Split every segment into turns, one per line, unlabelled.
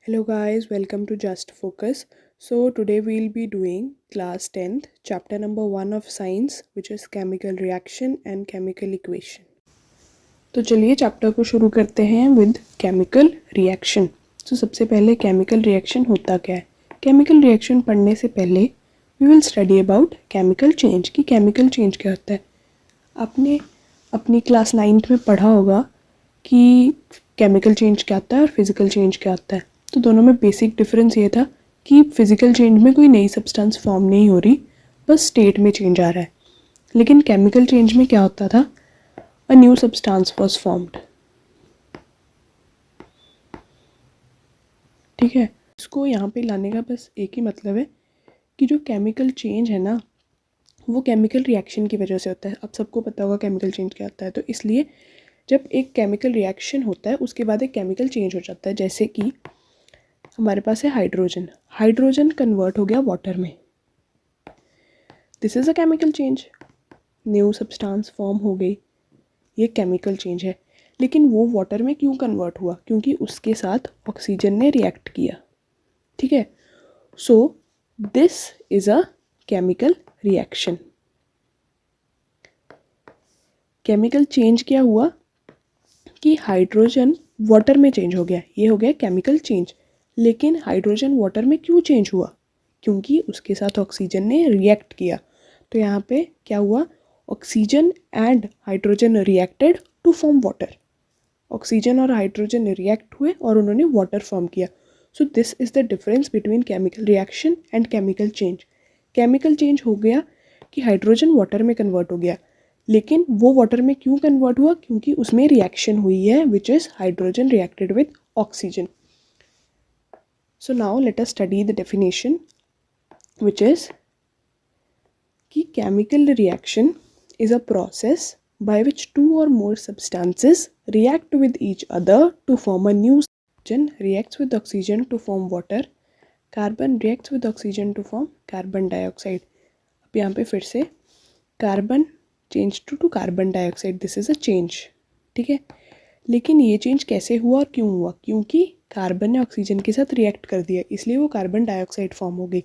Hello guys, welcome to Just Focus. So today we'll be doing class 10th, chapter number 1 of science, which is chemical reaction and chemical equation. तो चलिए chapter को शुरू करते हैं with chemical reaction. तो सबसे पहले chemical reaction होता क्या है। केमिकल रिएक्शन पढ़ने से पहले we will study about chemical change कि केमिकल चेंज क्या होता है। आपने अपनी क्लास 9th में पढ़ा होगा कि केमिकल चेंज क्या होता है और फिज़िकल चेंज क्या होता है। तो दोनों में बेसिक डिफरेंस ये था कि फिज़िकल चेंज में कोई नई सब्सटेंस फॉर्म नहीं हो रही, बस स्टेट में चेंज आ रहा है। लेकिन केमिकल चेंज में क्या होता था, a new substance was formed. ठीक है, इसको यहाँ पे लाने का बस एक ही मतलब है कि जो केमिकल चेंज है ना, वो केमिकल रिएक्शन की वजह से होता है। अब सबको पता होगा केमिकल चेंज क्या होता है। तो इसलिए जब एक केमिकल रिएक्शन होता है उसके बाद एक केमिकल चेंज हो जाता है। जैसे कि हमारे पास है हाइड्रोजन, हाइड्रोजन कन्वर्ट हो गया वाटर में, this is a chemical change, new substance form हो गई, ये केमिकल चेंज है। लेकिन वो वाटर में क्यों कन्वर्ट हुआ, क्योंकि उसके साथ ऑक्सीजन ने रिएक्ट किया। ठीक है, सो this is a chemical reaction. Chemical change क्या हुआ कि हाइड्रोजन वाटर में चेंज हो गया, ये हो गया केमिकल चेंज। लेकिन हाइड्रोजन वाटर में क्यों चेंज हुआ, क्योंकि उसके साथ ऑक्सीजन ने रिएक्ट किया। तो यहाँ पे क्या हुआ, oxygen and hydrogen reacted to form water. Oxygen और हाइड्रोजन रिएक्ट हुए और उन्होंने वाटर फॉर्म किया। So this is the difference between chemical reaction and chemical change. Chemical change हो गया कि हाइड्रोजन वाटर में कन्वर्ट हो गया, लेकिन वो वाटर में क्यों कन्वर्ट हुआ, क्योंकि उसमें रिएक्शन हुई है which is hydrogen reacted with oxygen. So now let us study the definition which is कि chemical reaction is a process by which two or more substances react with each other to form a new oxygen reacts with oxygen to form water, carbon reacts with oxygen to form carbon dioxide। अब यहाँ पे फिर से carbon change to carbon dioxide, this is a change. ठीक है, लेकिन ये change कैसे हुआ और क्यों हुआ, क्योंकि कार्बन ने ऑक्सीजन के साथ रिएक्ट कर दिया, इसलिए वो कार्बन डाइऑक्साइड फॉर्म हो गई।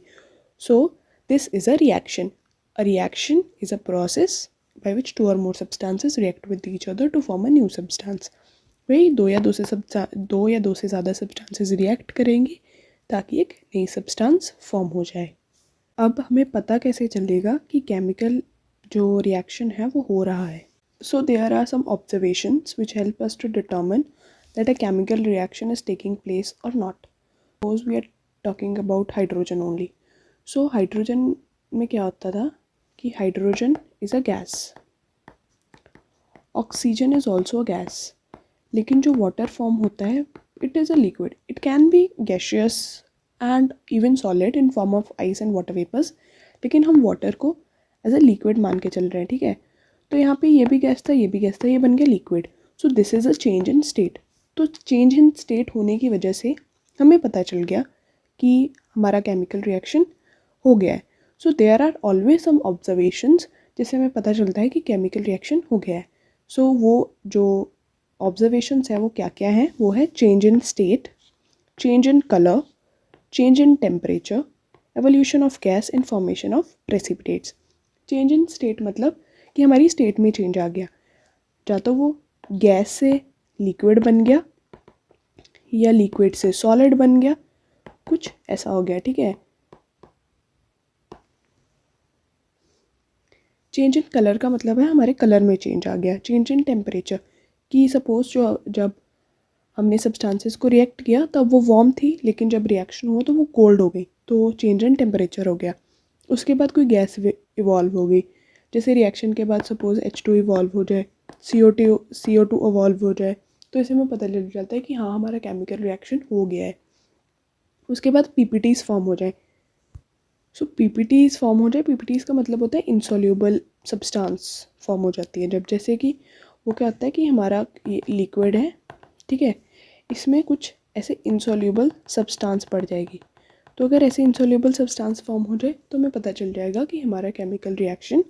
सो this is a reaction. A reaction is a process by which two or more substances react with each other to form a new substance। भाई दो या दो से ज़्यादा सब्सटेंसेस रिएक्ट करेंगी ताकि एक नई सब्सटेंस फॉर्म हो जाए। अब हमें पता कैसे चलेगा कि केमिकल जो रिएक्शन है वो हो रहा है। So there are some observations which help us to determine that a chemical reaction is taking place और not. Suppose we are talking about hydrogen only. So hydrogen में क्या होता था कि hydrogen is a gas, oxygen is also a gas, लेकिन जो water form होता है it is a liquid, it can be gaseous and even solid in form of ice and water vapours, लेकिन हम वाटर को एज अ लिक्विड मान के चल रहे हैं। ठीक है, तो यहाँ पे ये भी गैस था, ये भी गैस था, ये बन गया liquid. So this is a change in state. तो चेंज इन स्टेट होने की वजह से हमें पता चल गया कि हमारा केमिकल रिएक्शन हो गया है। So there are always some observations जिससे हमें पता चलता है कि केमिकल रिएक्शन हो गया है। सो वो जो ऑब्जर्वेशंस हैं वो क्या क्या हैं, वो है change in state, change in colour, change in temperature, evolution of gas and formation of precipitates. Change in state मतलब कि हमारी स्टेट में चेंज आ गया, या तो वो गैस से लिक्विड बन गया या लिक्विड से सॉलिड बन गया, कुछ ऐसा हो गया। ठीक है, चेंज इन कलर का मतलब है हमारे कलर में चेंज आ गया। चेंज इन टेम्परेचर कि सपोज जब हमने सब्सटेंसेस को रिएक्ट किया तब वो वार्म थी, लेकिन जब रिएक्शन हुआ तो वो कोल्ड हो गई, तो चेंज इन टेम्परेचर हो गया। उसके बाद कोई गैस इवॉल्व हो गई, जैसे रिएक्शन के बाद सपोज H2 इवॉल्व हो जाए, CO2 इवॉल्व हो जाए, तो ऐसे में पता चल जाता है कि हाँ हमारा केमिकल रिएक्शन हो गया है। उसके बाद PPTs फॉर्म हो जाए। सो PPTs फॉर्म हो जाए, PPTs का मतलब होता है इंसॉल्यूबल सब्सटेंस फॉर्म हो जाती है जब, जैसे कि वो क्या होता है कि हमारा ये लिक्विड है, ठीक है, इसमें कुछ ऐसे इंसॉल्यूबल सब्सटेंस पड़ जाएगी। तो अगर ऐसे इंसॉल्यूबल सब्सटेंस फॉर्म हो जाए तो हमें पता चल जाएगा कि हमारा chemical reaction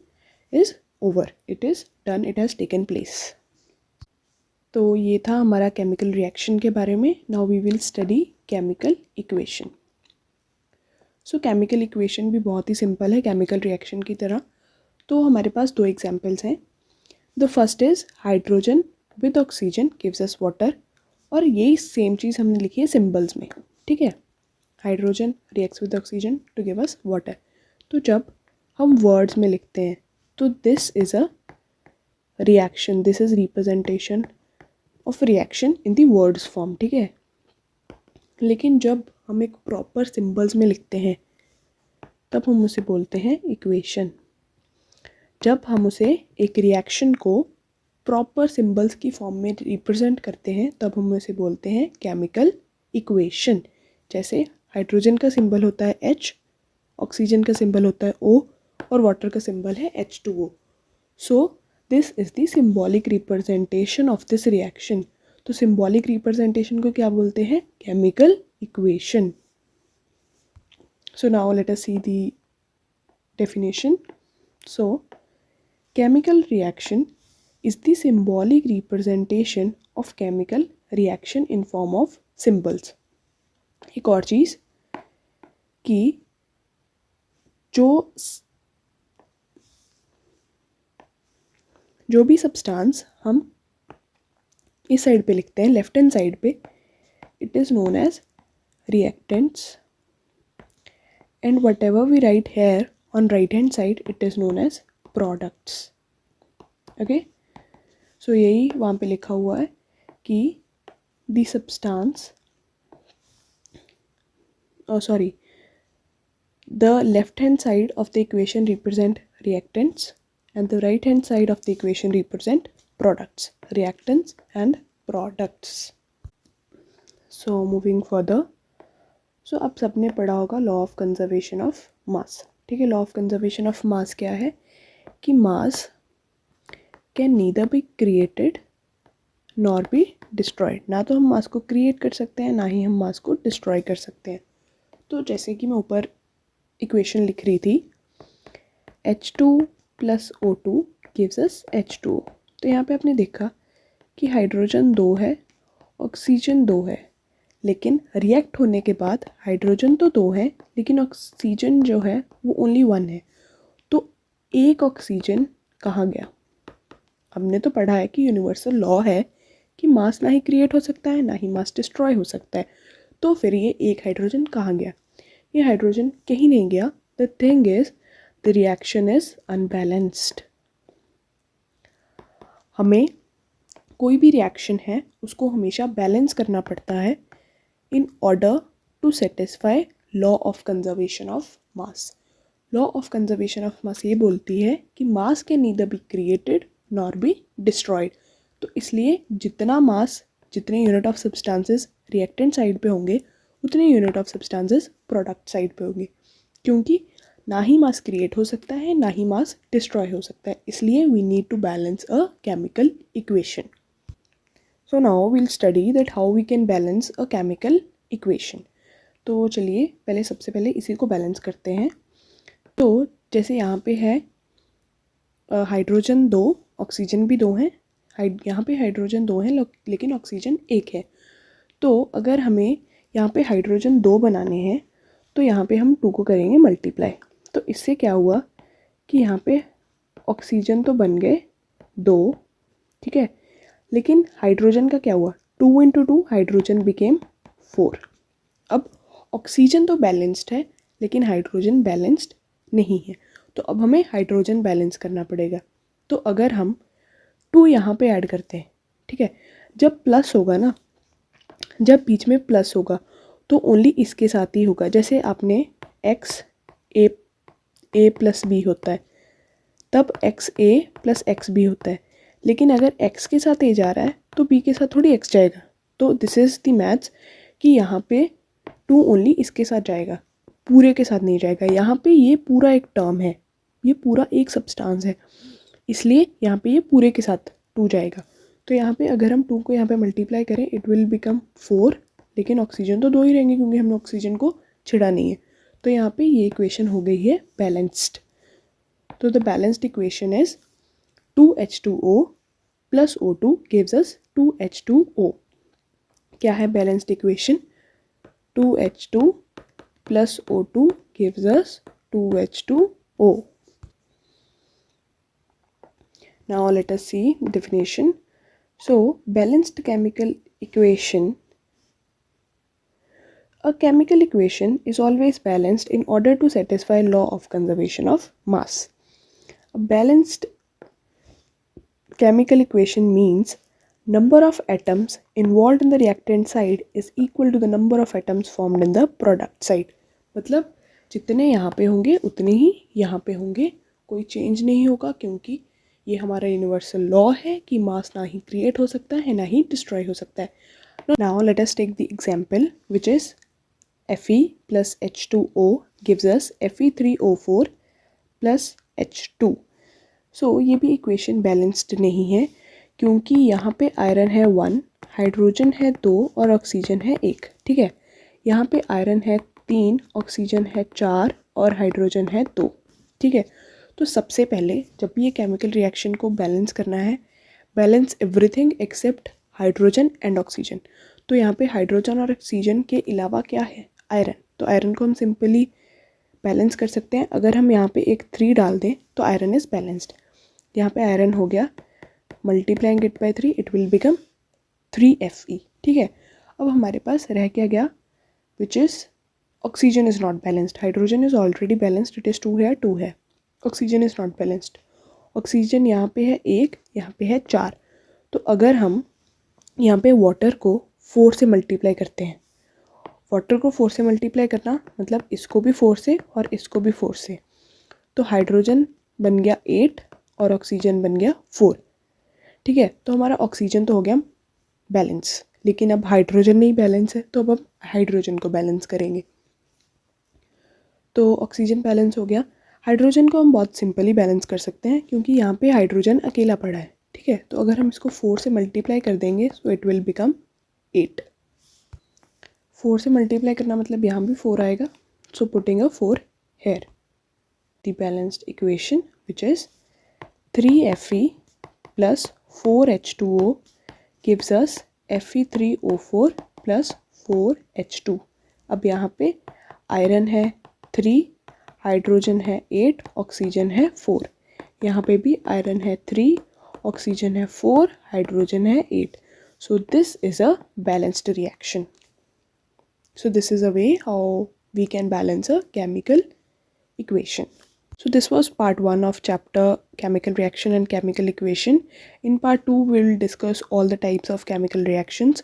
is over, it is done, it has taken place. तो ये था हमारा केमिकल रिएक्शन के बारे में. Now we will study chemical equation. So chemical equation भी बहुत ही सिंपल है केमिकल रिएक्शन की तरह. तो हमारे पास 2 एग्जांपल्स हैं. The first is hydrogen with oxygen gives us water. और यही सेम चीज़ हमने लिखी है सिंबल्स में. ठीक है, hydrogen reacts with oxygen to give us water. तो जब हम वर्ड्स में लिखते हैं तो this is a reaction, this is representation of reaction in the words form. ठीक है, लेकिन जब हम एक प्रॉपर सिंबल्स में लिखते हैं तब हम उसे बोलते हैं इक्वेशन. जब हम उसे एक रिएक्शन को प्रॉपर सिंबल्स की फॉर्म में रिप्रेजेंट करते हैं तब हम उसे बोलते हैं केमिकल इक्वेशन. जैसे हाइड्रोजन का सिंबल होता है H, ऑक्सीजन का सिंबल होता है O और वाटर का सिंबल है H2O. So this is the symbolic representation of this reaction. तो सिंबॉलिक रिप्रेजेंटेशन को क्या बोलते हैं? Chemical equation. So now let us see the definition. So chemical reaction is the symbolic representation of chemical reaction in form of symbols. एक और चीज़ कि जो भी सब्सटेंस हम इस साइड पे लिखते हैं लेफ्ट हैंड साइड पे, it is known as reactants, and whatever we write here on right hand side it is known as products. Okay, so यही वहाँ पे लिखा हुआ है कि the substance the left hand side of the equation represent reactants and the right hand side of the equation represent products, reactants and products. So moving further, so अब सबने पढ़ा होगा लॉ ऑफ कंजर्वेशन ऑफ मास. ठीक है, law of conservation of मास क्या है कि mass can neither be created nor be destroyed. ना तो हम मास को क्रिएट कर सकते हैं ना ही हम मास को डिस्ट्रॉय कर सकते हैं. तो जैसे कि मैं ऊपर इक्वेशन लिख रही थी, H2 + O2 gives us H2O. तो यहाँ पे आपने देखा कि हाइड्रोजन 2 है, ऑक्सीजन 2 है, लेकिन रिएक्ट होने के बाद हाइड्रोजन तो 2 है लेकिन ऑक्सीजन जो है वो ओनली 1 है. तो एक ऑक्सीजन कहाँ गया? हमने तो पढ़ा है कि यूनिवर्सल लॉ है कि मास ना ही क्रिएट हो सकता है ना ही मास डिस्ट्रॉय हो सकता है. तो फिर ये एक हाइड्रोजन कहाँ गया? ये हाइड्रोजन कहीं नहीं गया. The thing is the reaction is unbalanced. हमें कोई भी रिएक्शन है उसको हमेशा बैलेंस करना पड़ता है in order to satisfy law of conservation of mass. Law of conservation of mass ये बोलती है कि mass can neither be created nor be destroyed. तो इसलिए जितना मास, जितने unit of substances reactant side पे होंगे उतने unit of substances product side पे होंगे, क्योंकि ना ही मास क्रिएट हो सकता है ना ही मास डिस्ट्रॉय हो सकता है. इसलिए we need to balance a chemical equation. So now we'll study that how we can balance a chemical equation. तो चलिए पहले सबसे पहले इसी को बैलेंस करते हैं. तो जैसे यहाँ पे है हाइड्रोजन 2, ऑक्सीजन भी 2 है. यहाँ पे हाइड्रोजन 2 है लेकिन ऑक्सीजन 1 है. तो अगर हमें यहाँ पे हाइड्रोजन 2 बनाने हैं तो यहाँ पे हम 2 को करेंगे मल्टीप्लाई. तो इससे क्या हुआ कि यहाँ पे ऑक्सीजन तो बन गए 2, ठीक है, लेकिन हाइड्रोजन का क्या हुआ? 2 × 2 हाइड्रोजन बिकेम 4. अब ऑक्सीजन तो बैलेंस्ड है लेकिन हाइड्रोजन बैलेंस्ड नहीं है. तो अब हमें हाइड्रोजन बैलेंस करना पड़ेगा. तो अगर हम 2 यहाँ पे ऐड करते हैं, ठीक है, जब प्लस होगा ना, जब बीच में प्लस होगा तो ओनली इसके साथ ही होगा. जैसे आपने x a + b होता है तब xa + xb होता है, लेकिन अगर x के साथ a जा रहा है तो b के साथ थोड़ी x जाएगा. तो दिस इज़ द मैथ्स कि यहाँ पे 2 ओनली इसके साथ जाएगा, पूरे के साथ नहीं जाएगा. यहाँ पे ये पूरा एक टर्म है, ये पूरा एक सब्सटेंस है, इसलिए यहाँ पे ये पूरे के साथ 2 जाएगा. तो यहाँ पे अगर हम 2 को यहाँ पे मल्टीप्लाई करें इट विल बिकम 4, लेकिन ऑक्सीजन तो 2 ही रहेंगे क्योंकि हमने ऑक्सीजन को छिड़ा नहीं है. तो यहाँ पे ये इक्वेशन हो गई है बैलेंस्ड. तो the balanced equation is 2H2O + O2 gives us 2H2O. क्या है balanced equation? 2H2 plus O2 gives us 2H2O. Now let us see definition. So balanced chemical equation. A chemical equation is always balanced in order to satisfy law of conservation of mass. A balanced chemical equation means number of atoms involved in the reactant side is equal to the number of atoms formed in the product side. मतलब जितने यहाँ पे होंगे उतने ही यहाँ पे होंगे, कोई चेंज नहीं होगा, क्योंकि ये हमारा यूनिवर्सल लॉ है कि मास ना ही क्रिएट हो सकता है ना ही डिस्ट्रॉय हो सकता है. Now let us take the example which is Fe plus H2O gives us Fe3O4 plus H2. So ये भी इक्वेशन बैलेंस्ड नहीं है, क्योंकि यहाँ पे आयरन है 1, हाइड्रोजन है 2 और ऑक्सीजन है 1. ठीक है, यहाँ पे आयरन है 3, ऑक्सीजन है 4 और हाइड्रोजन है 2. ठीक है, तो सबसे पहले जब भी ये केमिकल रिएक्शन को बैलेंस करना है, balance everything except hydrogen and oxygen. तो यहाँ पे हाइड्रोजन और ऑक्सीजन के अलावा क्या है? आयरन. तो आयरन को हम सिंपली बैलेंस कर सकते हैं. अगर हम यहाँ पे एक 3 डाल दें तो आयरन इज़ बैलेंस्ड. यहाँ पे आयरन हो गया, multiplying it by 3 it will become 3Fe. ठीक है, अब हमारे पास रह क्या गया? Which is oxygen is not balanced. Hydrogen is already balanced, it is 2 है 2 है. Oxygen is not balanced. Oxygen यहाँ पे है 1, यहाँ पे है 4. तो अगर हम यहाँ पे वाटर को 4 से मल्टीप्लाई करते हैं, वाटर को 4 से मल्टीप्लाई करना मतलब इसको भी 4 से और इसको भी 4 से, तो हाइड्रोजन बन गया 8 और ऑक्सीजन बन गया 4. ठीक है, तो हमारा ऑक्सीजन तो हो गया बैलेंस, लेकिन अब हाइड्रोजन नहीं बैलेंस है, तो अब हम हाइड्रोजन को बैलेंस करेंगे. तो ऑक्सीजन बैलेंस हो गया. हाइड्रोजन को हम बहुत सिंपली बैलेंस कर सकते हैं, क्योंकि यहाँ पे हाइड्रोजन अकेला पड़ा है. ठीक है, तो अगर हम इसको 4 से मल्टीप्लाई कर देंगे सो इट विल बिकम 8. 4 से मल्टीप्लाई करना मतलब यहाँ भी 4 आएगा, so putting a 4 here. The balanced equation which is 3Fe plus 4H2O gives us Fe3O4 plus 4H2. अब यहाँ पे आयरन है 3, हाइड्रोजन है 8, ऑक्सीजन है 4. यहाँ पे भी आयरन है 3, ऑक्सीजन है 4, हाइड्रोजन है 8. So this is a balanced reaction. So this is a way how we can balance a chemical equation. So this was part 1 of chapter chemical reaction and chemical equation. In part 2 we will discuss all the types of chemical reactions.